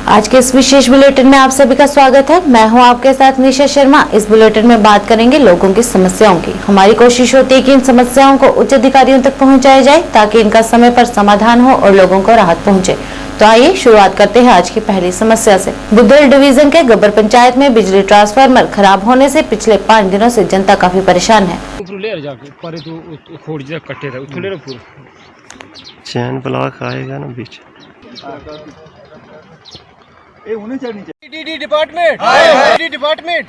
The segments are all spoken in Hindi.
आज के इस विशेष बुलेटिन में आप सभी का स्वागत है। मैं हूं आपके साथ निशा शर्मा। इस बुलेटिन में बात करेंगे लोगों की समस्याओं की। हमारी कोशिश होती है कि इन समस्याओं को उच्च अधिकारियों तक पहुंचाया जाए ताकि इनका समय पर समाधान हो और लोगों को राहत पहुंचे। तो आइए शुरुआत करते हैं आज की पहली समस्या से। बुद्धल डिवीजन के गब्बर पंचायत में बिजली ट्रांसफार्मर खराब होने से पिछले 5 दिनों से जनता काफी परेशान है। चैन ब्लॉक आएगा ना बीच। डिपार्टमेंट डिपार्टमेंट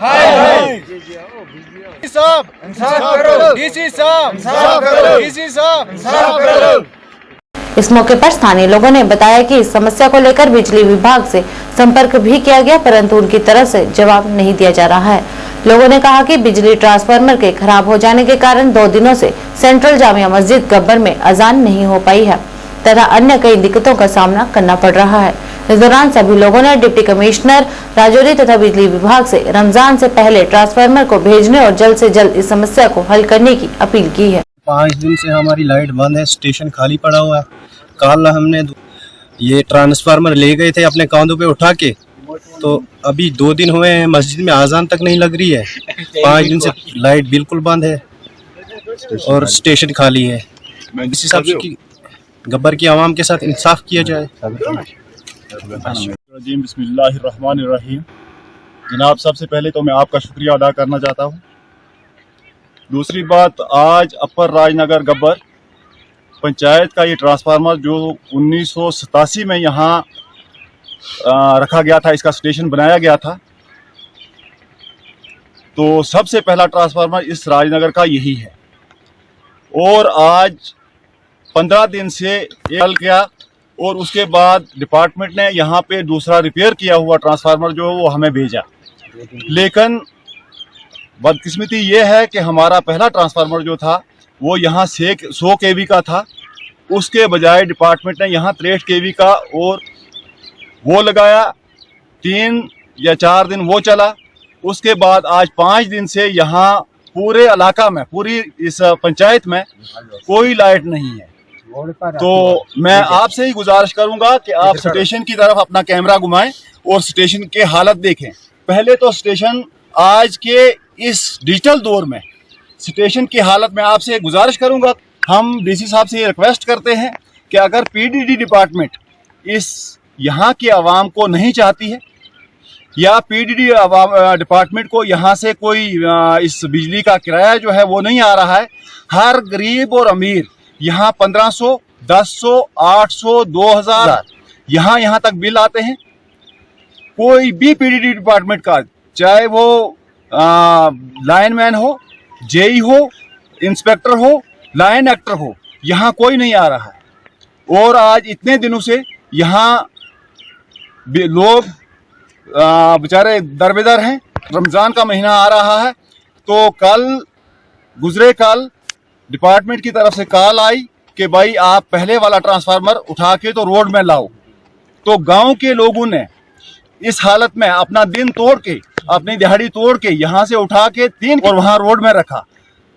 इस मौके पर स्थानीय लोगों ने बताया कि इस समस्या को लेकर बिजली विभाग से संपर्क भी किया गया, परंतु उनकी तरफ से जवाब नहीं दिया जा रहा है। लोगों ने कहा कि बिजली ट्रांसफार्मर के खराब हो जाने के कारण 2 दिनों से सेंट्रल जामिया मस्जिद गब्बर में अजान नहीं हो पाई है तथा अन्य कई दिक्कतों का सामना करना पड़ रहा है। इस दौरान सभी लोगों ने डिप्टी कमिश्नर राजौरी तथा बिजली विभाग से रमजान से पहले ट्रांसफार्मर को भेजने और जल्द से जल्द इस समस्या को हल करने की अपील की है। 5 दिन से हमारी लाइट बंद है, स्टेशन खाली पड़ा हुआ है। कल हमने ये ट्रांसफार्मर ले गए थे अपने कांधों पे उठा के, तो अभी 2 दिन हुए हैं, मस्जिद में आजान तक नहीं लग रही है। 5 दिन से लाइट बिल्कुल बंद है और स्टेशन खाली है। इस हिसाब से गब्बर की आवाम के साथ इंसाफ किया जाए। बिस्मिल्लाहिर्रहमानिर्रहीम। जनाब, सबसे पहले तो मैं आपका शुक्रिया अदा करना चाहता हूँ। दूसरी बात, आज अपर राजनगर गब्बर पंचायत का ये ट्रांसफार्मर जो 1987 में यहाँ रखा गया था, इसका स्टेशन बनाया गया था, तो सबसे पहला ट्रांसफार्मर इस राजनगर का यही है। और आज 15 दिन से चल गया और उसके बाद डिपार्टमेंट ने यहाँ पे दूसरा रिपेयर किया हुआ ट्रांसफार्मर जो वो हमें भेजा। लेकिन बदकिस्मती ये है कि हमारा पहला ट्रांसफार्मर जो था वो यहाँ से 100 kV का था, उसके बजाय डिपार्टमेंट ने यहाँ 63 kV का और वो लगाया। 3 या 4 दिन वो चला। उसके बाद आज 5 दिन से यहाँ पूरे इलाका में, पूरी इस पंचायत में कोई लाइट नहीं है। तो मैं आपसे ही गुजारिश करूंगा कि आप स्टेशन की तरफ अपना कैमरा घुमाएं और स्टेशन के हालत देखें। पहले तो स्टेशन आज के इस डिजिटल दौर में स्टेशन की हालत में आपसे गुजारिश करूंगा। हम डीसी साहब से ये रिक्वेस्ट करते हैं कि अगर पीडीडी डिपार्टमेंट इस यहाँ की आवाम को नहीं चाहती है या पीडीडी डिपार्टमेंट को यहाँ से कोई इस बिजली का किराया जो है वो नहीं आ रहा है, हर गरीब और अमीर यहाँ 1500, 1100, 800, 2000 यहाँ तक बिल आते हैं। कोई भी पीडीडी डिपार्टमेंट का, चाहे वो लाइनमैन हो, जेई हो, इंस्पेक्टर हो, लाइन एक्टर हो, यहाँ कोई नहीं आ रहा है। और आज इतने दिनों से यहाँ लोग बेचारे दरबेदर हैं। रमज़ान का महीना आ रहा है, तो गुजरे कल डिपार्टमेंट की तरफ से कॉल आई कि भाई आप पहले वाला ट्रांसफार्मर उठा के तो रोड में लाओ। तो गांव के लोगों ने इस हालत में अपना दिन तोड़ के, अपनी दिहाड़ी तोड़ के यहाँ से उठा के 3 और वहाँ रोड में रखा।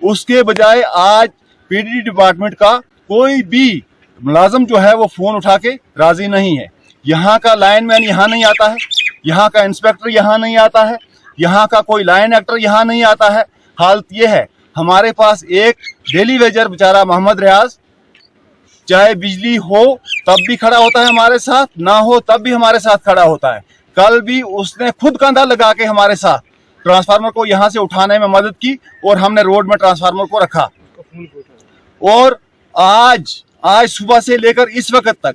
उसके बजाय आज पीडीडी डिपार्टमेंट का कोई भी मुलाजिम जो है वो फ़ोन उठा के राज़ी नहीं है। यहाँ का लाइनमैन यहाँ नहीं आता है, यहाँ का इंस्पेक्टर यहाँ नहीं आता है, यहाँ का कोई लाइन एक्टर यहाँ नहीं आता है। हालत ये है, हमारे पास एक डेली वेजर बेचारा मोहम्मद रियाज, चाहे बिजली हो तब भी खड़ा होता है हमारे साथ, ना हो तब भी हमारे साथ खड़ा होता है। कल भी उसने खुद कंधा लगा के हमारे साथ ट्रांसफार्मर को यहाँ से उठाने में मदद की और हमने रोड में ट्रांसफार्मर को रखा। और आज सुबह से लेकर इस वक्त तक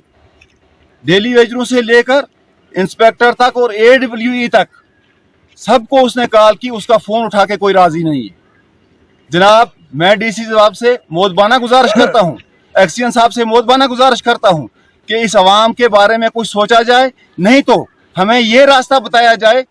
डेली वेजरों से लेकर इंस्पेक्टर तक और AWE तक सबको उसने कॉल की, उसका फ़ोन उठा के कोई राज़ी नहीं है। जनाब, मैं डीसी साहब से मोदबाना गुजारिश करता हूँ, एक्सीएन साहब से मोदबाना गुजारिश करता हूँ कि इस आवाम के बारे में कुछ सोचा जाए, नहीं तो हमें ये रास्ता बताया जाए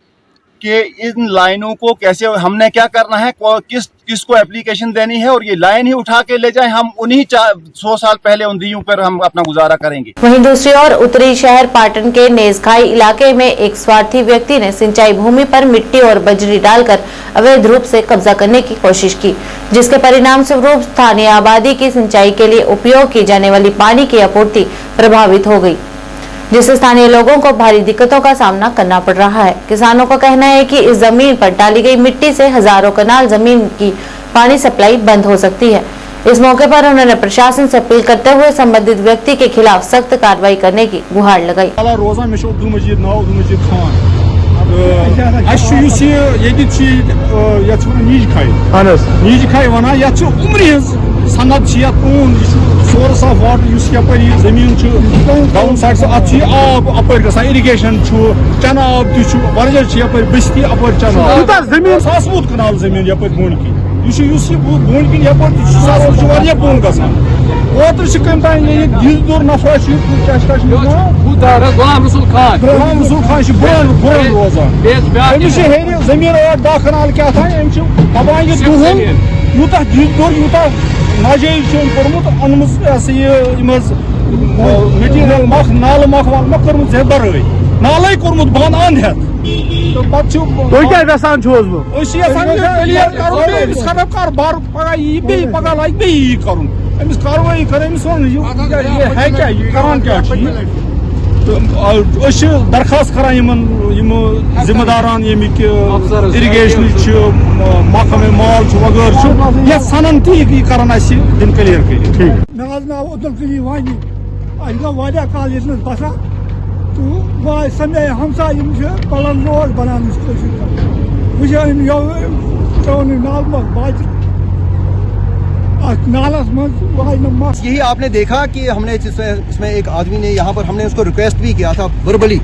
कि इन लाइनों को कैसे, हमने क्या करना है, किसको एप्लीकेशन देनी है और ये लाइन ही उठा के ले जाए। हम उन्हीं 100 साल पहले उन दियों पर हम अपना गुजारा करेंगे। वहीं दूसरी ओर उत्तरी शहर पाटन के नेजखाई इलाके में एक स्वार्थी व्यक्ति ने सिंचाई भूमि पर मिट्टी और बजरी डालकर अवैध रूप से कब्जा करने की कोशिश की, जिसके परिणाम स्वरूप स्थानीय आबादी की सिंचाई के लिए उपयोग की जाने वाली पानी की आपूर्ति प्रभावित हो गई। जिससे स्थानीय लोगों को भारी दिक्कतों का सामना करना पड़ रहा है। किसानों का कहना है कि इस जमीन पर डाली गई मिट्टी से हजारों कनाल जमीन की पानी सप्लाई बंद हो सकती है। इस मौके पर उन्होंने प्रशासन से अपील करते हुए संबंधित व्यक्ति के खिलाफ सख्त कार्रवाई करने की गुहार लगाई। रोजान मे अब्दुल मजीद नाव अब्दुल मजीद खान नीज खाई वन उम्री सनद सोर्स ऑफ वाटर जमीन डाउन साइड से आब अपर ग इरिगेशन चना आब तह बस्ती अपर चना जमीन सासमुत कनाल जमीन यप बोन किन बोन किन यप बोन ग ओतर कम तान दिलदुर नफर गुलाम रसूल खान बोन रोजान हेर जमीन 8-10 कनाल क्या दपान दुहन यूत दिलदुर यूत नाजायज कोर्मुत अनम मटीरियल मख नाल मख वल कर्मुत बरई नाले कोर्मुत बंद अंध हेत तो पचान खराब कर बार पगह पगह लगे बे कर अमिस कार्रवाई कर दरखास्त करान जिम्मेदारान यमिक इरिगेशन महकमे माल वगैरह ये सनन ती करान दिन क्लियर कर मे नाव अब्दुल कली वानी गो काल बसा तो समे हमसा पलन रोड बनान नाल नालस मज यही आपने देखा कि हमने इसमें एक आदमी ने यहाँ पर हमने उसको रिक्वेस्ट भी किया था वर्बली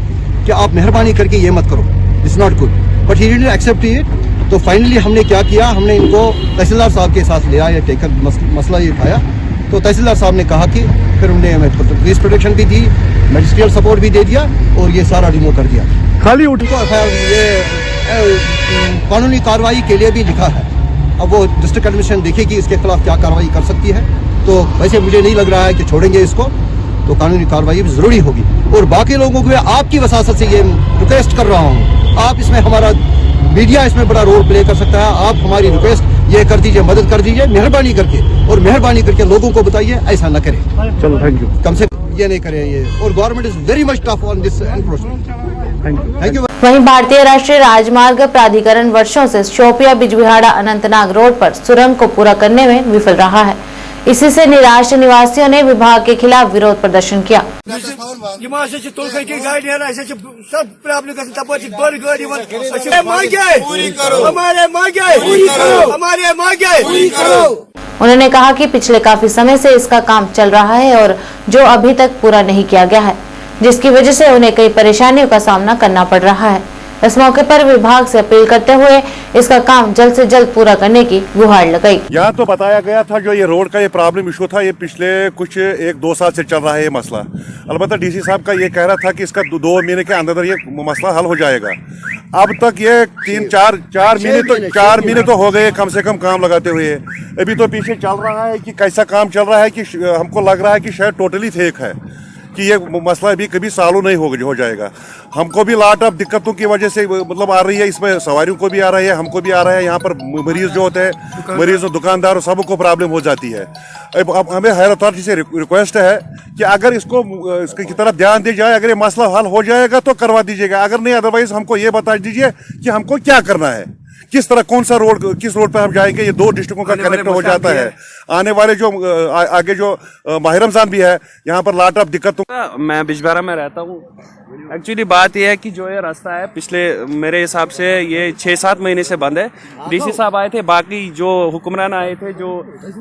कि आप मेहरबानी करके ये मत करो, it's not good, but he didn't accept it. तो फाइनली हमने क्या किया, हमने इनको तहसीलदार साहब के साथ लिया, ये टेकर मसला ये उठाया। तो तहसीलदार साहब ने कहा कि फिर उन्होंने हमें पुलिस प्रोटेक्शन भी दी, मजिस्ट्रियल सपोर्ट भी दे दिया और ये सारा रिमूव कर दिया। खाली उठको ये कानूनी कार्रवाई के लिए भी लिखा है। अब वो डिस्ट्रिक्ट एडमिनिस्ट्रेशन देखेगी इसके खिलाफ क्या कार्रवाई कर सकती है। तो वैसे मुझे नहीं लग रहा है कि छोड़ेंगे इसको, तो कानूनी कार्रवाई भी जरूरी होगी। और बाकी लोगों को आपकी वसासत से ये रिक्वेस्ट कर रहा हूँ, आप इसमें हमारा मीडिया इसमें बड़ा रोल प्ले कर सकता है। आप हमारी रिक्वेस्ट ये कर दीजिए, मदद कर दीजिए मेहरबानी करके, और मेहरबानी करके लोगों को बताइए ऐसा न करें। चलो थैंक यू। कम से कम ये नहीं करें ये, और government is very much tough on this thank you. वहीं भारतीय राष्ट्रीय राजमार्ग प्राधिकरण वर्षों से शोपिया बिजबिहाड़ा अनंतनाग रोड पर सुरंग को पूरा करने में विफल रहा है। इसी से निराश निवासियों ने विभाग के खिलाफ विरोध प्रदर्शन किया। उन्होंने कहा कि पिछले काफी समय से इसका काम चल रहा है और जो अभी तक पूरा नहीं किया गया है, जिसकी वजह से उन्हें कई परेशानियों का सामना करना पड़ रहा है। इस मौके पर विभाग से अपील करते हुए इसका काम जल्द से जल्द पूरा करने की गुहार लगाई। यहाँ तो बताया गया था जो ये रोड का ये प्रॉब्लम इशू था, ये पिछले कुछ 1-2 साल से चल रहा है ये मसला। अलबत्ता डीसी साहब का ये कह रहा था कि इसका 2 महीने के अंदर ये मसला हल हो जाएगा। अब तक ये 4 महीने तो हो गए कम से कम काम लगाते हुए। अभी तो पीछे चल रहा है कि कैसा काम चल रहा है कि हमको लग रहा है कि शायद टोटली फेक है, कि ये मसला भी कभी सॉल्व नहीं हो जाएगा। हमको भी लॉट ऑफ दिक्कतों की वजह से मतलब आ रही है, इसमें सवारियों को भी आ रहा है, हमको भी आ रहा है। यहाँ पर मरीज जो होते हैं, मरीज दुकानदार सबको प्रॉब्लम हो जाती है। अब हमें हायर अथॉरिटी से रिक्वेस्ट है कि अगर इसकी तरफ ध्यान दिया जाए, अगर ये मसला हल हो जाएगा तो करवा दीजिएगा, अगर नहीं अदरवाइज हमको ये बता दीजिए कि हमको क्या करना है, किस तरह कौन सा रोड, किस रोड पर हम जाएंगे। ये 2 डिस्ट्रिक्टों का कनेक्ट हो जाता है। आने वाले जो आगे जो माह रमजान भी है, यहाँ पर लॉट ऑफ दिक्कतों। मैं बिजबेहाड़ा में रहता हूँ। एक्चुअली बात यह है कि जो ये रास्ता है पिछले मेरे हिसाब से ये 6-7 महीने से बंद है। डीसी साहब आए थे, बाकी जो हुक्मरान आए थे, जो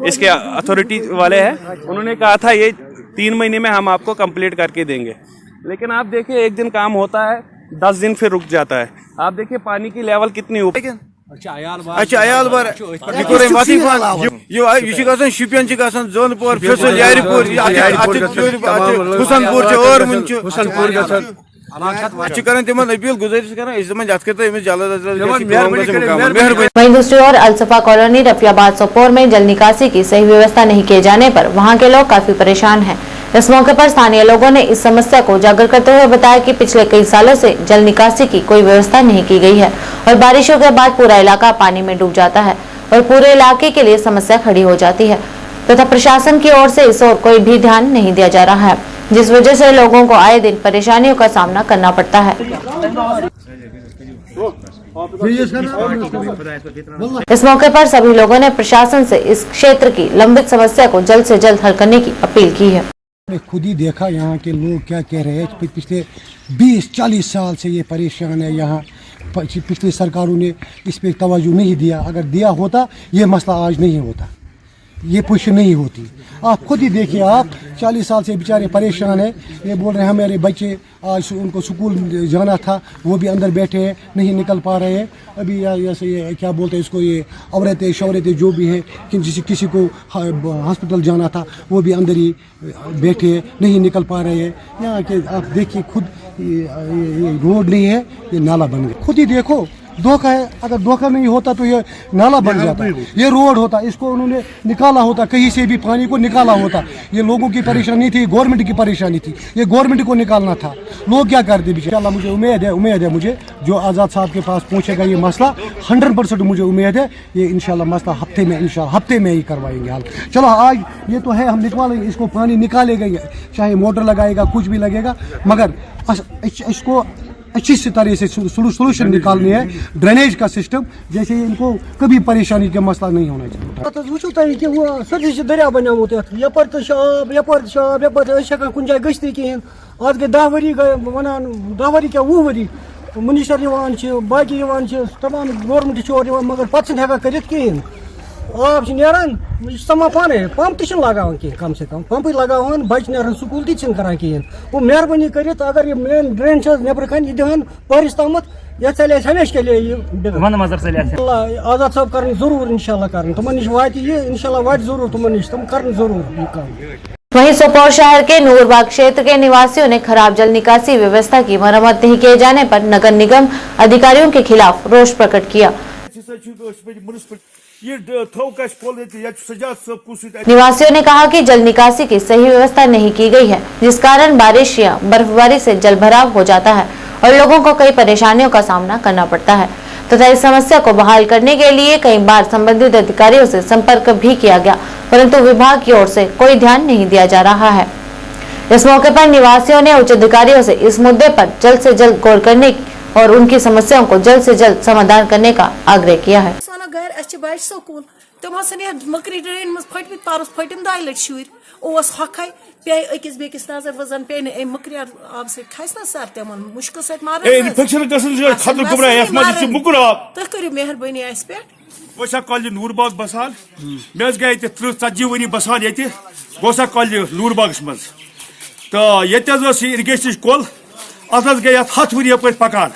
इसके अथॉरिटी वाले हैं, उन्होंने कहा था ये 3 महीने में हम आपको कंप्लीट करके देंगे। लेकिन आप देखिए, एक दिन काम होता है, 10 दिन फिर रुक जाता है। आप देखिए पानी की लेवल कितनी ऊपर। अयाल बार शुपियन जोनपुर फैसल यारपुर हुसनपुर और अपील गुजारिश वहीं दूसरी ओर अलसफा कॉलोनी रफियाबाद सोपोर में जल निकासी की सही व्यवस्था नहीं किए जाने पर वहां के लोग काफी परेशान हैं। इस मौके पर स्थानीय लोगों ने इस समस्या को उजागर करते हुए बताया कि पिछले कई सालों से जल निकासी की कोई व्यवस्था नहीं की गई है और बारिशों के बाद पूरा इलाका पानी में डूब जाता है और पूरे इलाके के लिए समस्या खड़ी हो जाती है तथा प्रशासन की ओर से इस ओर कोई भी ध्यान नहीं दिया जा रहा है। जिस वजह से लोगों को आए दिन परेशानियों का सामना करना पड़ता है। इस मौके पर सभी लोगों ने प्रशासन से इस क्षेत्र की लंबित समस्या को जल्द से जल्द हल करने की अपील की है। मैंने खुद ही देखा यहाँ के लोग क्या कह रहे हैं। पिछले 20-40 साल से ये परेशान है। यहाँ पिछली सरकारों ने इस पर तवज्जो नहीं दिया। अगर दिया होता ये मसला आज नहीं होता, ये पुश नहीं होती। आप खुद ही देखिए, आप 40 साल से बेचारे परेशान है। ये बोल रहे हैं हमारे बच्चे आज उनको स्कूल जाना था, वो भी अंदर बैठे हैं, नहीं निकल पा रहे हैं। अभी ये क्या बोलते हैं इसको, ये औरतें शौरतें जो भी है कि किसी को हॉस्पिटल जाना था वो भी अंदर ही बैठे हैं, नहीं निकल पा रहे हैं। यहाँ के आप देखिए खुद, ये रोड नहीं है, ये नाला बन गया। खुद ही देखो, धोखा है। अगर धोखा नहीं होता तो ये नाला बन जाता, ये रोड होता, इसको उन्होंने निकाला होता, कहीं से भी पानी को निकाला होता। ये लोगों की परेशानी थी, गवर्नमेंट की परेशानी थी, ये गवर्नमेंट को निकालना था। लोग क्या करते बेचारा। मुझे उम्मीद है मुझे जो आज़ाद साहब के पास पहुंचेगा ये मसला, 100% मुझे उम्मीद है ये इंशाल्लाह मसला हफ्ते में ही करवाएंगे हल। चलो आज ये तो है, हम निकालेंगे इसको, पानी निकालेगा, चाहे मोटर लगाएगा, कुछ भी लगेगा, मगर इसको अच्छी तरह से सोल्यूशन निकालनी है। ड्रेनेज का सिस्टम, जैसे इनको कभी परेशानी का मसला नहीं होना चाहिए। वो तुम वो सोच दरिया बनोत यपर तो शाब यपर कुन जाए गश्त कहें। आज गई 10 वरी वन 10 वरी क्या 20 वरी मिनिस्टर बाकी तमाम गवर्नमेंट मगर पे हेका कर कहें। आब नान समा पाने पम्प तक लगान कह, कम से कम पम्प लगान, बच्चे नान स्कूल तक कहें। वो मेहरबानी कर अगर ये मेन ड्रेन नबर कन यह दहन पहरस तम ये चल हमेशा के लिए आज़ाद साहब कर जरूर इंशाल्लाह कर तुम नश वा इंशाल्लाह वा जरूर तुम नश तुम कर जरूर ये काम। वहीं सोपोर शहर के नूरबाग क्षेत्र के निवासियों ने खराब जल निकासी व्यवस्था की मरम्मत नहीं किए जाने पर नगर निगम अधिकारियों के खिलाफ रोष प्रकट किया। निवासियों ने कहा कि जल निकासी की सही व्यवस्था नहीं की गई है, जिस कारण बारिश या बर्फबारी से जल भराव हो जाता है और लोगों को कई परेशानियों का सामना करना पड़ता है तथा इस समस्या को बहाल करने के लिए कई बार संबंधित अधिकारियों से संपर्क भी किया गया, परंतु विभाग की ओर से कोई ध्यान नहीं दिया जा रहा है। इस मौके पर निवासियों ने उच्च अधिकारियों से इस मुद्दे पर जल्द से जल्द गौर करने और उनकी समस्याओं को जल्द से जल्द समाधान करने का आग्रह किया है। मकरी ड्रेन मज फटम पारस फटम 2 लट शुर हक पे अकिस बेकिस नजर वजन पे मकरी आब से खस ना सर तम मुश्किल सत मार तुम करो मेहरबानी अस पे गोसा कॉलेज नूरबाग बसान मे गए 30-40 वरी बसान ये गोसा कॉलेज नूरबाग मज तो ये इरिगेशन कोल अत गई 7 वरी पे पकान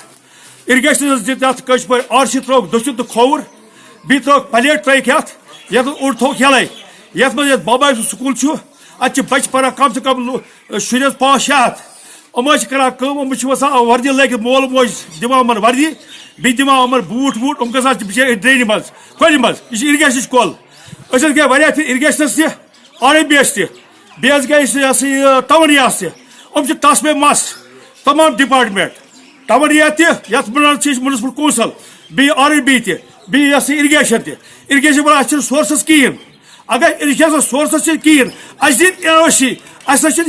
इरिगेशन दित कश पे आरसी त्रोक दुश्मन तो खोवर बी त्रोक प्लेट ट्रैक ये उड़ थोक यल ये बाबा स्कूल अत बच पान कम से कम शुरस 500 हम कर वसान वर्दी लगित मोल मोज दिवान वर्दी बी दिवान बूट वूट हम गसान बिचार ड्रेन मज कोल मज यह इरिगेशन कोल गए वारिया इरिगेशनस RMBS बे गए तवनियास तस पे मस तमाम डिपार्टमेंट तवनिया म्यूनसिपल कौंसल बी RMB बी इरिगेशन बना सोर्सस कहें अगर इरिगेशन सोर्सस कहें अशी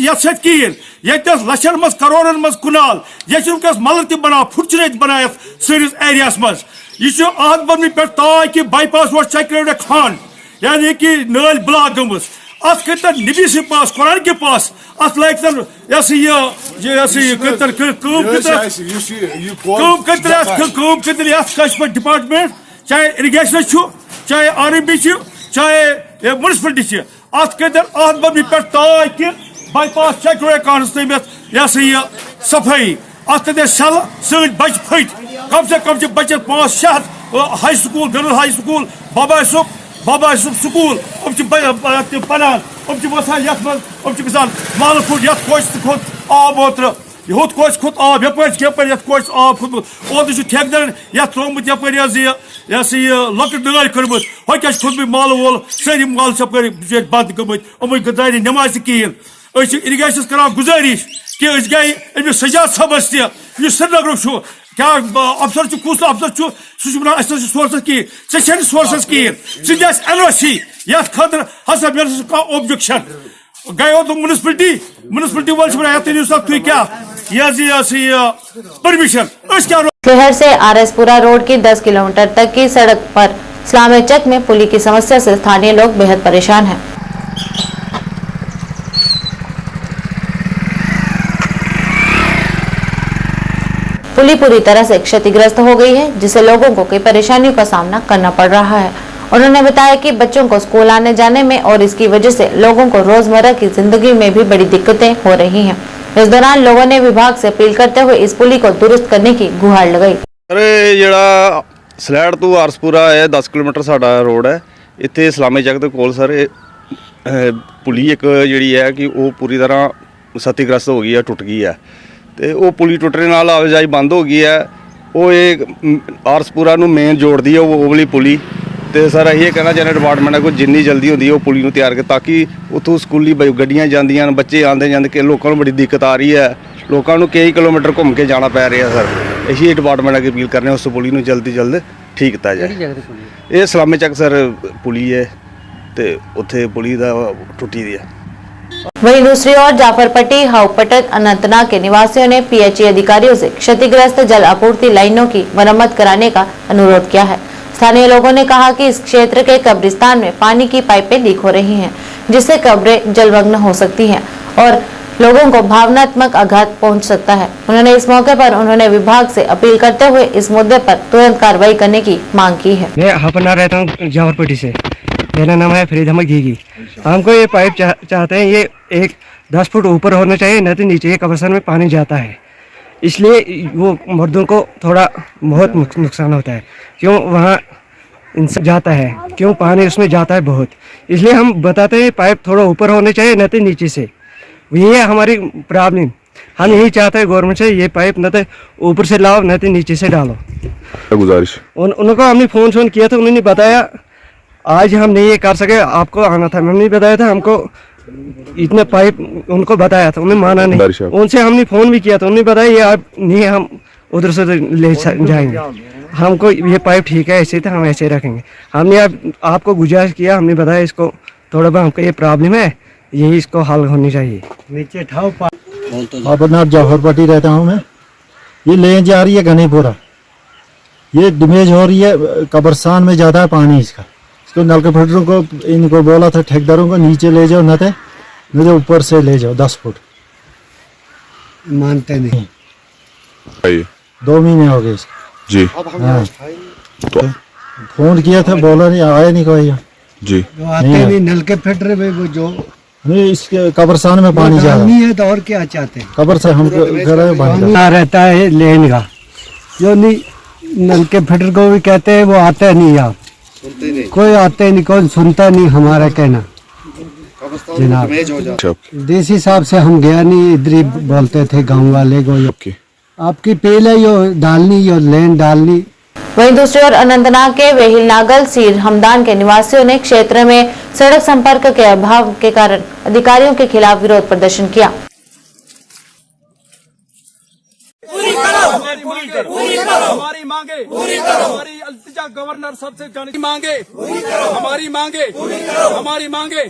ये कहें ये लक्षन मज करोड़न मज कुनाल ये मलर त बना फुटचर बना सरिस एरिया मज यह अहद बदमी पे ताकि बाईपास रोड चक्र खान यानी कि नाल ब्लॉक गम अत कर नबी से पास कुरान के पास अत लाग डिपार्टमेंट चाहे इरिगेशन चाहे RMB चाहे म्यूनसिपलिटी अत कर अहद बदमी पे ताकि बाईपास चक्र कानस तम सफाई अत सल सी बच फट कम से कम बच्चे 500 high school girls high school Baba Yusuf school पनान वसान गसान माल फुट ये खोत आब ओत्र हुत कोच खुद आब यपर कोच आब खुद ओत ठेकेदार ये त्रोमुत यपर लकट नाल कर्मुत हो क्या खुद माल वोल सारी माल सपर बंद गमत यम गदार नमाज कहें इरिगेशन करान गुजारिश कि गई अमिस सजाद सबस श्रीनगर क्या अफसर कुस अफसर सह सोर्सस कहें सोर्सस कहें NOC ये खतर हसा मे ऑब्जेक्शन गयो तो म्युनिसिपलिटी वाले क्या परमिशन शहर से आरएसपुरा रोड की 10 किलोमीटर तक की सड़क पर इस्लामिक चक में पुली की समस्या से स्थानीय लोग बेहद परेशान हैं। पुली पूरी तरह से क्षतिग्रस्त हो गई है, जिससे लोगों को कई परेशानियों का सामना करना पड़ रहा है। उन्होंने बताया कि बच्चों को स्कूल आने जाने में और इसकी वजह से लोगों को रोजमर्रा की जिंदगी में भी बड़ी दिक्कतें हो रही हैं। इस दौरान लोगों ने विभाग से अपील करते हुए इस पुली को दुरुस्त करने की गुहार लगाई। अरे ਜਿਹੜਾ ਸਲੈਡ ਤੋਂ ਆਰਸਪੁਰਾ ਹੈ 10 ਕਿਲੋਮੀਟਰ ਸਾਡਾ ਰੋਡ ਹੈ, ਇੱਥੇ ਇਸਲਾਮੀ ਚੱਕ ਦੇ ਕੋਲ ਸਰ ਪੁਲੀ ਇੱਕ ਜਿਹੜੀ ਹੈ ਕਿ ਉਹ ਪੂਰੀ ਤਰ੍ਹਾਂ क्षतिग्रस्त ਹੋ ਗਈ ਹੈ, ਟੁੱਟ ਗਈ ਹੈ ਤੇ ਉਹ ਪੁਲੀ ਟੁੱਟਣ ਨਾਲ ਆਵਾਜਾਈ ਬੰਦ ਹੋ ਗਈ ਹੈ। ਉਹ ਇਹ ਆਰਸਪੁਰਾ ਨੂੰ ਮੇਨ ਜੋੜਦੀ ਹੈ ਉਹ ਵਾਲੀ ਪੁਲੀ ਤੇ ਸਰ ਇਹ ਕਹਿਣਾ ਚਾਹੁੰਦੇ ਡਿਪਾਰਟਮੈਂਟ ਹੈ ਕੋਈ ਜਿੰਨੀ ਜਲਦੀ ਹੁੰਦੀ ਉਹ ਪੁਲੀ ਨੂੰ ਤਿਆਰ ਕਰ ਤਾਂ ਕਿ ਉੱਥੋਂ ਸਕੂਲੀ ਗੱਡੀਆਂ ਜਾਂਦੀਆਂ ਨੇ, ਬੱਚੇ ਆਉਂਦੇ ਜਾਂਦੇ ਕਿ ਲੋਕਾਂ ਨੂੰ ਬੜੀ ਦਿੱਕਤ ਆ ਰਹੀ ਹੈ, ਲੋਕਾਂ ਨੂੰ ਕਈ ਕਿਲੋਮੀਟਰ ਘੁੰਮ ਕੇ ਜਾਣਾ ਪੈ ਰਿਹਾ ਸਰ। ਇਹੀ ਡਿਪਾਰਟਮੈਂਟ ਅੱਗੇ ਅਪੀਲ ਕਰਨੇ ਉਸ ਪੁਲੀ ਨੂੰ ਜਲਦੀ ਜਲਦ ਠੀਕ ਕੀਤਾ ਜਾਏ। ਇਹ ਇਸਲਾਮੀ ਚੱਕ ਸਰ ਪੁਲੀ ਹੈ ਤੇ ਉੱਥੇ ਪੁਲੀ ਦਾ ਟੁੱਟੀ ਦੀ ਹੈ। वहीं दूसरी ओर जाफरपट्टी, हाउपटक, अनंतनाग के निवासियों ने पीएचई अधिकारियों से क्षतिग्रस्त जल आपूर्ति लाइनों की मरम्मत कराने का अनुरोध किया है। स्थानीय लोगों ने कहा कि इस क्षेत्र के कब्रिस्तान में पानी की पाइपें लीक हो रही हैं, जिससे कब्रें जलमग्न हो सकती हैं और लोगों को भावनात्मक आघात पहुंच सकता है। उन्होंने इस मौके पर उन्होंने विभाग से अपील करते हुए इस मुद्दे पर तुरंत कार्रवाई करने की मांग की है। मैं हपना रहता हूँ जाफरपट्टी से, मेरा नाम है फरीद अहमद घीगी। हमको ये पाइप चाहते हैं, ये एक 10 फुट ऊपर होना चाहिए, न तो नीचे कब्रिस्तान में पानी जाता है, इसलिए वो मर्दों को थोड़ा बहुत नुकसान होता है। क्यों वहाँ जाता है, क्यों पानी उसमें जाता है बहुत, इसलिए हम बताते हैं पाइप थोड़ा ऊपर होने चाहिए, न तो नीचे से। यही है हमारी प्रॉब्लम। हम यही चाहते हैं गवर्नमेंट से, ये पाइप न तो ऊपर से लाओ न तो नीचे से डालो। गुजारिश उनको हमने फ़ोन किया था, उन्होंने बताया आज हम नहीं ये कर सके, आपको आना था। हमने बताया था हमको इतने पाइप, उनको बताया था, उन्होंने माना नहीं। उनसे हमने फ़ोन भी किया था, उन्होंने बताया ये आप नहीं, हम उधर से ले जाएंगे, हमको ये पाइप ठीक है ऐसे, तो हम ऐसे रखेंगे। हमने आपको गुजारिश किया, हमने बताया इसको थोड़ा बहुत हमको ये प्रॉब्लम है, यही इसको हल होनी चाहिए। नीचे ठाव अपना जाफरपट्टी रहता हूँ मैं। ये लेन जा रही है घनेपुरा, ये डैमेज हो रही है, कब्रिस्तान में जाता है पानी इसका। इसको नलके फिल्टरों को इनको बोला था ठेकेदारों को नीचे ले जाओ, न तो ऊपर से ले जाओ 10 फुट। मानते नहीं, 2 महीने हो गए इसको जी। हाँ तो फोन किया था, बोला नहीं, आया नहीं कोई जी। आते नहीं नलके फिल्टर वो जो नहीं, इसके कब्रिस्तान में पानी जा रहा है तो और क्या चाहते हैं, कब्र से हमको रहता है लेन का, जो नहीं नलके फिल्टर को भी कहते हैं, वो आते नहीं, आप कोई आते नहीं, कोई सुनता नहीं हमारा कहना जनाब। देसी साहब से हम गया नहीं, इधर ही बोलते थे गांव वाले को आपकी पहले यो डालनी, यो लेन डालनी। वहीं दूसरी ओर अनंतनाग के वेहिल नागल सीर हमदान के निवासियों ने क्षेत्र में सड़क संपर्क के अभाव के कारण अधिकारियों के खिलाफ विरोध प्रदर्शन किया। हमारी मांगे पूरी करो, हमारी अल्तिजा गवर्नर सबसे मांगे हमारी मांगे हमारी मांगे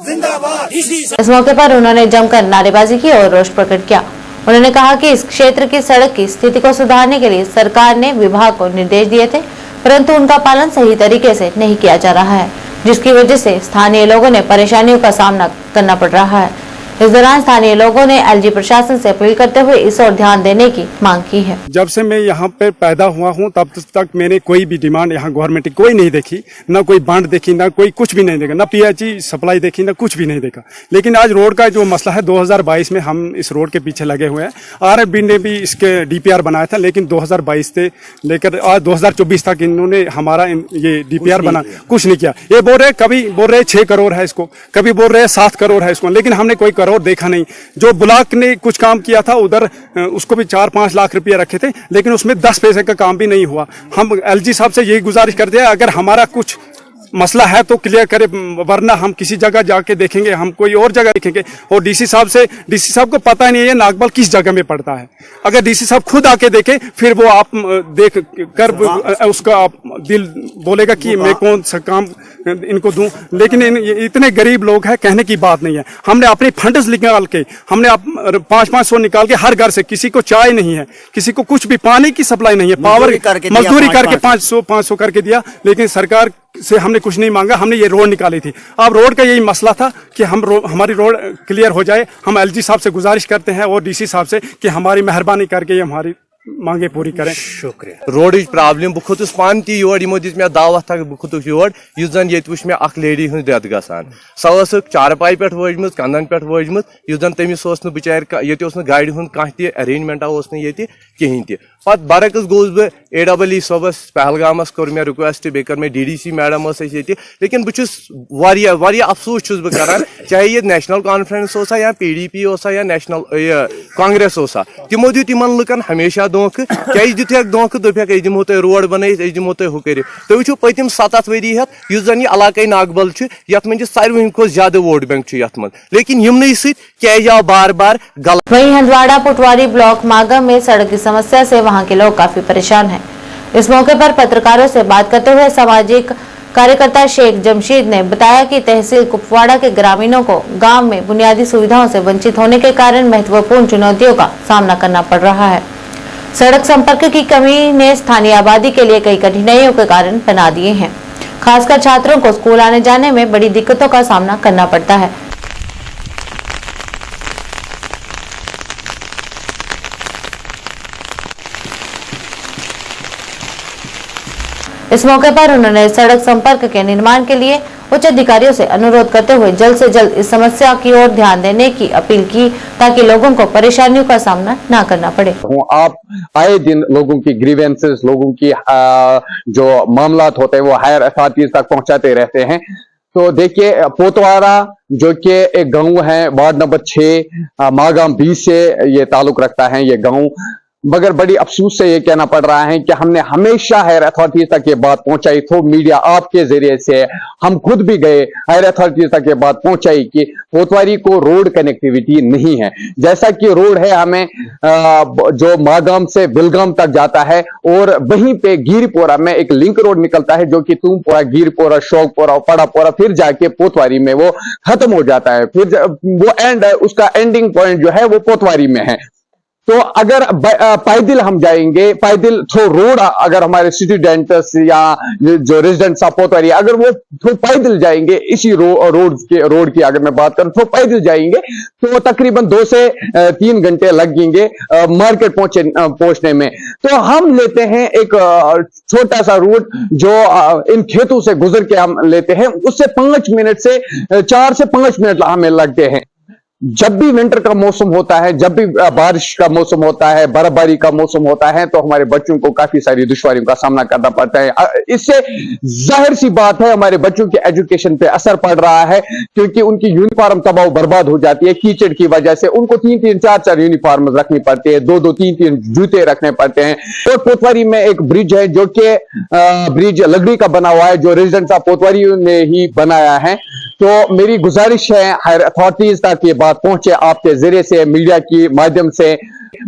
जिंदाबाद। इस मौके पर उन्होंने जमकर नारेबाजी की और रोष प्रकट किया। उन्होंने कहा कि इस क्षेत्र की सड़क की स्थिति को सुधारने के लिए सरकार ने विभाग को निर्देश दिए थे, परंतु उनका पालन सही तरीके से नहीं किया जा रहा है, जिसकी वजह से स्थानीय लोगों ने परेशानियों का सामना करना पड़ रहा है। इस दौरान स्थानीय लोगों ने एलजी प्रशासन से अपील करते हुए इस ओर ध्यान देने की मांग की है। जब से मैं यहाँ पे पैदा हुआ हूँ तब तक मैंने कोई भी डिमांड यहाँ गवर्नमेंट की कोई नहीं देखी, न कोई बांड देखी, न कोई कुछ भी नहीं देखा, न पीएचई सप्लाई देखी, न कुछ भी नहीं देखा। लेकिन आज रोड का जो मसला है 2022 में हम इस रोड के पीछे लगे हुए हैं। आरएफबी ने भी इसके डीपीआर बनाया था, लेकिन 2022 से लेकर आज 2024 तक इन्होंने हमारा ये डीपीआर बना कुछ नहीं किया। ये बोल रहे, कभी बोल रहे 6 करोड़ है इसको, कभी बोल रहे 7 करोड़ है इसको, लेकिन हमने कोई करोड़ देखा नहीं। जो ब्लॉक ने कुछ काम किया था उधर उसको भी 4-5 लाख रुपया रखे थे, लेकिन उसमें 10 पैसे का काम भी नहीं हुआ। हम एलजी साहब से यही गुजारिश करते हैं, अगर हमारा कुछ मसला है तो क्लियर करे, वरना हम किसी जगह जाके देखेंगे, हम कोई और जगह देखेंगे। और डीसी साहब को पता ही नहीं है नागबल किस जगह में पड़ता है। अगर डीसी साहब खुद आके देखे फिर वो आप देख कर उसका दिल बोलेगा कि मैं कौन सा काम इनको दूं। लेकिन इतने गरीब लोग हैं, कहने की बात नहीं है। हमने अपने फंड्स निकाल के, हमने 500 निकाल के हर घर से, किसी को चाय नहीं है, किसी को कुछ भी, पानी की सप्लाई नहीं है, पावर मजदूरी करके 500 करके दिया। लेकिन सरकार से हमने कुछ नहीं मांगा, हमने ये रोड निकाली थी। अब रोड का यही मसला था कि हमारी रोड क्लियर हो जाए। हम एलजी साहब से गुजारिश करते हैं और डीसी साहब से कि हमारी मेहरबानी करके ये हमारी मांगे पूरी करें। शुक्रिया। रोड प्रॉब्लम बह खोतुस पान ती योर, यमो दिस मे दावत तक बह खोतुस योर, युस जन येत वुच मे अख लेडी हूं डेथ गसान। सो स चारपाई पे वजमत, कंदन पे वजमत, युस जन तमिस ओस न बिचार ये ओस न गाड़ी हुंद कह ति अरेंजमेंटा ओस न ये कहीं ति। पत बरकस गोस बह AEE सबस पहलगामस कर मे रिक्वेस्ट, बे कर मे DDC मैडम ये। लेकिन बहुत अफसोस छुस बह करान, चाहे ये नेशनल कॉन्फ्रेंस ओसा या PDP ओसा या नेशनल कांग्रेस ओसा, तिमो दियो तिमन लुकन हमेशा धोखे। क्या दिख धोखे, दोपक अस दिमो तुम रोड बन, अस दिमो तुम हु कर। तुम वो पतिम 7 वरी हेत युस जन यह इलाक़ नागबल यथ मन सारे खुद ज्यादा वोट बैंक यथ मन, लेकिन यमन सह बार बार गलत। वहीं हंदवाड़ा पुटवारी ब्लॉक मागा में सड़क की समस्या से वहां के लोग काफी परेशान हैं। इस मौके पर पत्रकारों से बात करते हुए सामाजिक कार्यकर्ता शेख जमशीद ने बताया कि तहसील कुपवाड़ा के ग्रामीणों को गांव में बुनियादी सुविधाओं से वंचित होने के कारण महत्वपूर्ण चुनौतियों का सामना करना पड़ रहा है। सड़क संपर्क की कमी ने स्थानीय आबादी के लिए कई कठिनाइयों के कारण बना दिए हैं। खासकर छात्रों को स्कूल आने जाने में बड़ी दिक्कतों का सामना करना पड़ता है। इस मौके पर उन्होंने सड़क संपर्क के निर्माण के लिए उच्च अधिकारियों से अनुरोध करते हुए जल्द से जल्द इस समस्या की ओर ध्यान देने की अपील की, ताकि लोगों को परेशानियों का सामना न करना पड़े। आप आए दिन लोगों की ग्रीवेंसेस, लोगों की जो मामलात होते हैं वो हायर अथॉरिटीज तक पहुंचाते रहते हैं। तो देखिए, पोतवारा जो कि एक गांव है, वार्ड नंबर 6 मागाम 20 से ये ताल्लुक रखता है ये गांव, मगर बड़ी अफसोस से ये कहना पड़ रहा है कि हमने हमेशा हायर अथॉरिटीज तक ये बात पहुंचाई। तो मीडिया आपके जरिए से हम खुद भी गए, हायर अथॉरिटीज तक ये बात पहुंचाई कि पोतवारी को रोड कनेक्टिविटी नहीं है। जैसा कि रोड है हमें जो मागाम से बिलगाम तक जाता है, और वहीं पे गिरपोरा में एक लिंक रोड निकलता है जो कि तुमपोरा, गिरपोरा, शौकपोरा, पड़ापोरा, फिर जाके पोतवारी में वो खत्म हो जाता है। फिर वो एंड, उसका एंडिंग पॉइंट जो है वो पोतवारी में है। तो अगर पैदल हम जाएंगे, पैदल थ्रू रोड, अगर हमारे स्टूडेंट्स या जो रेजिडेंट्स ऑफ पोतवारी अगर वो थ्रू पैदल जाएंगे, इसी रोड की अगर मैं बात करूं, थ्रू पैदल जाएंगे तो तकरीबन 2 से 3 घंटे लगेंगे मार्केट पहुंचने में। तो हम लेते हैं एक छोटा सा रूट जो इन खेतों से गुजर के हम लेते हैं, उससे 5 मिनट से 4 से 5 मिनट हमें लगते हैं। जब भी विंटर का मौसम होता है, जब भी बारिश का मौसम होता है, बर्फबारी का मौसम होता है, तो हमारे बच्चों को काफी सारी दुश्वारियों का सामना करना पड़ता है। इससे जाहिर सी बात है हमारे बच्चों के एजुकेशन पे असर पड़ रहा है, क्योंकि उनकी यूनिफॉर्म तबाह बर्बाद हो जाती है कीचड़ की वजह से। उनको 3-3, 4-4 यूनिफॉर्म रखनी पड़ती है, 2-2, 3-3 जूते रखने पड़ते हैं। और पोतवारी में एक ब्रिज है जो कि ब्रिज लकड़ी का बना हुआ है, जो रेजिडेंट्स ऑफ पोतवारी ने ही बनाया है। तो मेरी गुजारिश है हायर अथॉरिटीज तक ये बात पहुंचे, आपके जरिए से, मीडिया के माध्यम से,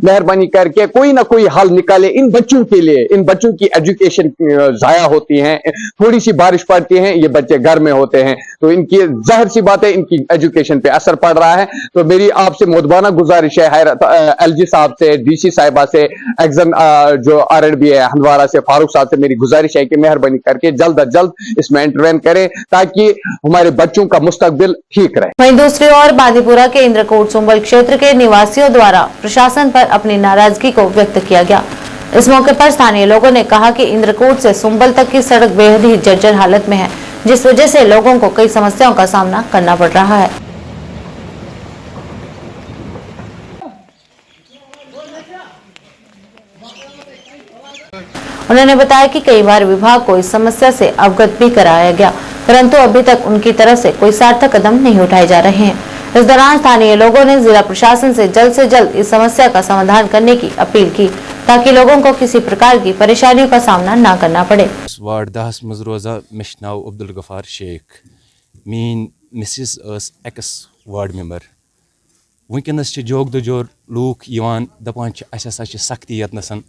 मेहरबानी करके कोई ना कोई हल निकाले इन बच्चों के लिए। इन बच्चों की एजुकेशन जाया होती है, थोड़ी सी बारिश पड़ती है, ये बच्चे घर में होते हैं, तो इनकी जाहिर सी बात है इनकी एजुकेशन पे असर पड़ रहा है। तो मेरी आपसे मुद्दाना गुजारिश है, LG साहब से, DC साहिबा से, एक्जन जो RNB है हंदवाड़ा से, फारूक साहब से मेरी गुजारिश है कि मेहरबानी करके जल्द अज जल्द इसमें इंटरवेन करें, ताकि हमारे बच्चों का मुस्तकबिल ठीक रहे। वहीं दूसरी ओर बांदीपुरा के इंद्रकोट सुंबल क्षेत्र के निवासियों द्वारा प्रशासन पर अपनी नाराजगी को व्यक्त किया गया। इस मौके पर स्थानीय लोगों ने कहा कि इंद्रकोट से सुंबल तक की सड़क बेहद ही जर्जर हालत में है, जिस वजह से लोगों को कई समस्याओं का सामना करना पड़ रहा है। उन्होंने बताया कि कई बार विभाग को इस समस्या से अवगत भी कराया गया, परंतु अभी तक उनकी तरफ से कोई सार्थक कदम नहीं उठाए जा रहे हैं। इस दौरान स्थानीय लोगों ने जिला प्रशासन से जल्द इस समस्या का समाधान करने की अपील की ताकि लोगों को किसी प्रकार की परेशानियों का सामना न करना पड़े। वार्ड 10 मज रोजा मे नाव अब्दुल गफार शेख, मीन मिसिस एक्स वार्ड मेंबर। वनकस जोग जोर लूक दपान सख्ती यतनसन,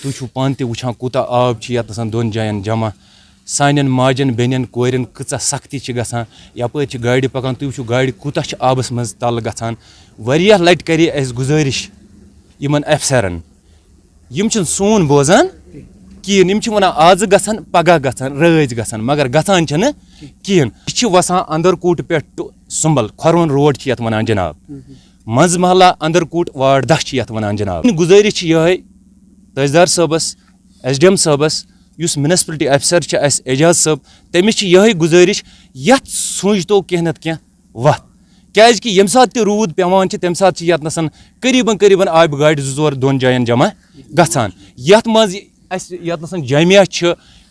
तुम पान तछान कूता आब यतनसन दोन जायन जमा, सान माजन बेन कोरन कचा सख्ती गसान, यप गाड़ी पकान, तुम गाड़ी कूता आबस मज तल गसान। वारिया लट करे अस गुजारिश यमन अफसरन, यम सोन बोजान कहें, यम वन आज गसान पगह गसान रज गसान, मगर गसान कहें। यह वसान अंदरकूट पे सुंबल खरवन रोड यत वन जनाब, मज महला अंदरकूट वार्ड 10 यत वन जनाब। गुजारिश ये तहसीलदार सबस, SDM सबस, युस म्यूनिसिपलिटी अफसर एजाज सब, तमिस यह गुजारिश यत सूझतो कह नत कह वत, क्या कि यम सात रूद पेवान तम सात यतनसन करीबन आब गाड़ 2-4 दोन जायन जमा गसान। यत मज यतनसन जामिया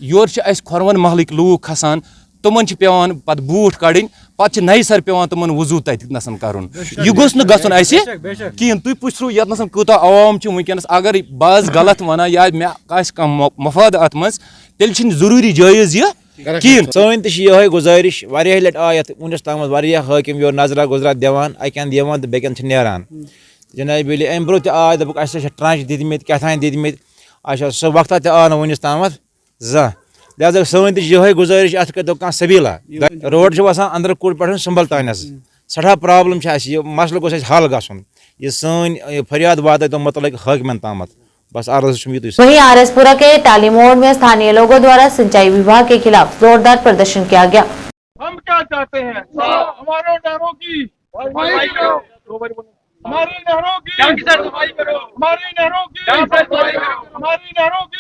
योर खोरवन महलिक लूक खसान, तुमन पेवान पत बूट कड़न, पे नई सर पेवान तुमन वजू तसन कर। यह गोस न गसन कहें। तुम पुछो यतनसन कूता आवाम वनकस, अगर बाज गलत वन या मे मफाद अत मज तेल जरूरी जायज यह कहें। सन तह गुजारिश वारिया लट आ वनस तम हाकिम योर नजरा गुजरा दिवान, अकन दिवान तो बेकन नेरान। जनाब अम ब्रो आय दप ट्रंच दितमित क्या दितमित, अच्छा सह वक्त आ वनस तम जा, लिहाजा सन तह गुजारिश अत कर कह सबीला। रोड वसान अंदरकूट पे सुंबल तान सठा प्रॉब्लम मसल गोस हल गसन, यह सन फरियाद वात तो मुतलक हाकिमन तम। बस अर्ज। वहीं आरएसपुरा के टाली मोड़ में स्थानीय लोगों द्वारा सिंचाई विभाग के खिलाफ जोरदार प्रदर्शन किया गया। हम क्या चाहते हैं? हमारे नहरों की हमारी नहरों की सफाई करो, हमारी नहरों की सफाई करो, हमारी नहरों की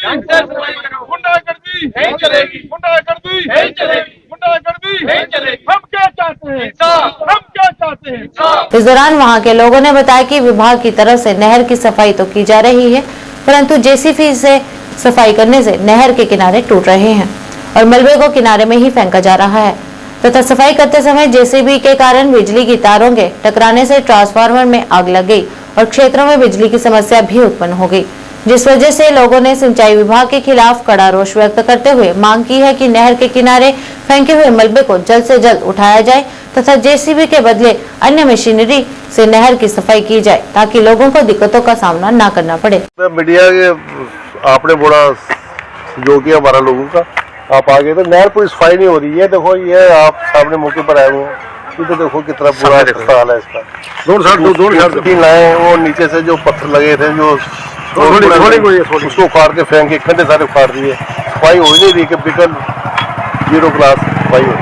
गुंडागर्दी नहीं चलेगी, गुंडागर्दी नहीं चलेगी, गुंडागर्दी नहीं चलेगी। हम क्या चाहते हैं? हम क्या चाहते हैं? इस दौरान वहां के लोगों ने बताया कि विभाग की तरफ से नहर की सफाई तो की जा रही है, परंतु जेसीबी से सफाई करने से नहर के किनारे टूट रहे हैं और मलबे को किनारे में ही फेंका जा रहा है तथा सफाई करते समय जेसीबी के कारण बिजली की तारों के टकराने से ट्रांसफार्मर में आग लग गई और क्षेत्रों में बिजली की समस्या भी उत्पन्न हो गई, जिस वजह से लोगों ने सिंचाई विभाग के खिलाफ कड़ा रोष व्यक्त करते हुए मांग की है कि नहर के किनारे फेंके हुए मलबे को जल्द से जल्द उठाया जाए तथा जेसीबी के बदले अन्य मशीनरी से नहर की सफाई की जाए ताकि लोगों को दिक्कतों का सामना न करना पड़े। मीडिया के आपने बड़ा सहयोग किया हमारा लोगों का, आप आगे तो नहर कोई सफाई नहीं हो रही है। देखो ये आप सामने मौके पर आए हुए हैं, तो देखो कितना बुरा हाल है इसका। दोनों तीन लाए वो नीचे से जो पत्थर लगे थे जो उसको उखाड़ के फेंक के खंडे सारे उखाड़ दिए, सफाई हो ही नहीं रही कि बिल्कुल 0 क्लास सफाई हो।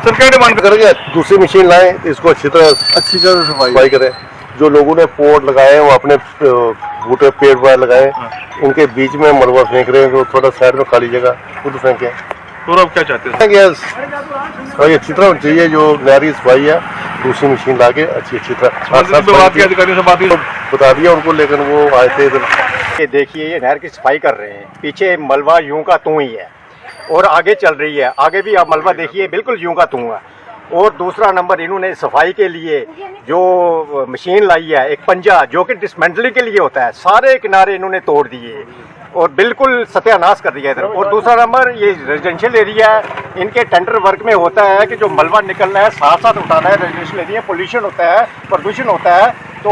सर क्या डिमांड करेंगे? दूसरी मशीन लाएं, इसको अच्छी तरह सफाई करें। जो लोगों ने पोर्ट लगाए वो अपने बूटे पेड़ वगैरह लगाए, उनके बीच में मलबा फेंक रहे हैं, जो थोड़ा साइड में खाली जगह उधर फेंके। तो आप क्या चाहते हैं? सफाई अच्छी तरह होनी चाहिए, जो नहरी सफाई है दूसरी मशीन ला के अच्छी तरह अधिकारियों से बात बता दिया उनको, लेकिन वो आए थे इधर। ये देखिए ये नहर की सफाई कर रहे हैं, पीछे मलबा यूं का तू ही है और आगे चल रही है, आगे भी आप मलबा देखिए बिल्कुल यूं का तू है। और दूसरा नंबर इन्होंने सफाई के लिए जो मशीन लाई है, एक पंजा जो कि डिसमेंटलिंग के लिए होता है, सारे किनारे इन्होंने तोड़ दिए और बिल्कुल सत्यानाश कर दिया इधर। और दूसरा नंबर ये रेजिडेंशियल एरिया है, इनके टेंडर वर्क में होता है कि जो मलबा निकलना है साथ साथ उठाना है। रेजिडेंशियल एरिया पोल्यूशन होता है, प्रदूषण होता है, तो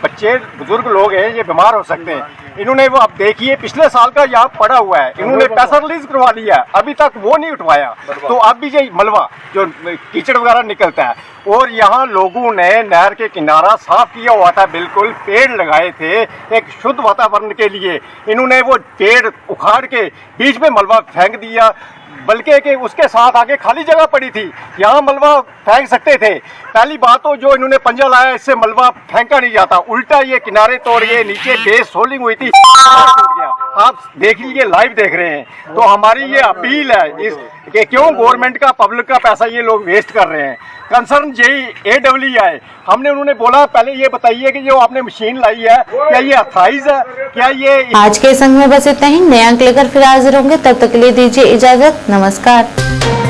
बच्चे बुजुर्ग लोग हैं ये बीमार हो सकते हैं। इन्होंने वो अब देखिए पिछले साल का यहाँ पड़ा हुआ है, इन्होंने पैसा रिलीज करवा लिया, अभी तक वो नहीं उठवाया। तो अब भी ये मलबा जो कीचड़ वगैरह निकलता है, और यहाँ लोगों ने नहर के किनारा साफ किया हुआ था, बिल्कुल पेड़ लगाए थे एक शुद्ध वातावरण के लिए, इन्होंने वो पेड़ उखाड़ के बीच में मलबा फेंक दिया। बल्कि कि उसके साथ आगे खाली जगह पड़ी थी, यहाँ मलबा फेंक सकते थे। पहली बात तो जो इन्होंने पंजा लाया इससे मलबा फेंका नहीं जाता, उल्टा ये किनारे तोड़िए, नीचे बेस सोलिंग हुई थी टूट गया। आप देख लीजिए, लाइव देख रहे हैं। तो हमारी ये अपील है इस कि क्यों गवर्नमेंट का पब्लिक का पैसा ये लोग वेस्ट कर रहे हैं। कंसर्न AWI हमने उन्होंने बोला पहले ये बताइए कि जो आपने मशीन लाई है क्या ये अथराइज है, क्या ये। आज के संग में बस इतना ही, नया अंक लेकर फिर हाजिर होंगे, तब तक के लिए दीजिए इजाजत, नमस्कार।